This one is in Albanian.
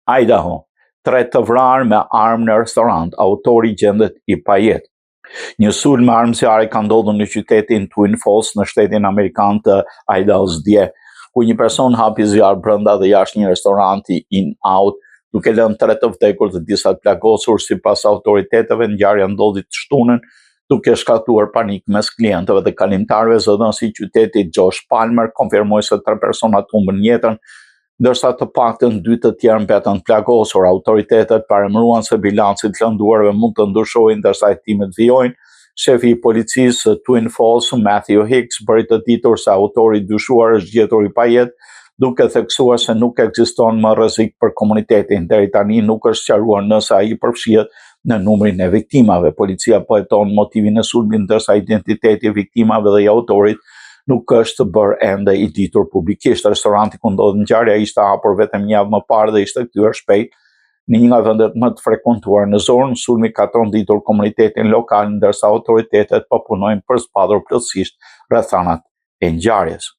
Idaho, 3 të vrarë me armë në restorant, autori gjendet i pajet. Një sulm me armë zjarri ka ndodhur në qytetin Twin Falls në shtetin amerikan të Idahos dje, ku një person hapi zjarr brenda dhe jashtë një restoranti in-out, duke lënë 3 të vdekur dhe disa të plagosur. Sipas autoriteteve, ngjarja ndodhi të shtunën, duke shkaktuar panik mes klientëve dhe kalimtarëve. Zëdhënësi i qytetit Josh Palmer konfirmoi se 3 persona humbën jetën, ndërsa të paktën 2 të tjerë mbetën të plagosur. Autoritetet paremëruan se bilanci i të lënduarve mund të ndryshojë ndërsa hetimet vijojnë. Shefi i policisë së Twin Falls, Matthew Hicks, bëri të ditur se autori i dyshuar është gjetur i pajet, duke theksuar se nuk ekziston më rrezik për komunitetin. Deri tani nuk është sqaruar nëse ai përfshihet në numrin e viktimave. Policia po heton motivin e sulmit, ndërsa identiteti i viktimave dhe i autorit nuk është bërë ende i ditur publikisht. Restoranti ku ndodhi ngjarja ishte hapur vetëm një javë më parë dhe ishte kthyer shpejt në një nga vendet më të frekuentuar në zonë. Sulmi ka tronditur komunitetin lokal, ndërsa autoritetet po punojnë për zbardhur plotësisht rrethanat e ngjarjes.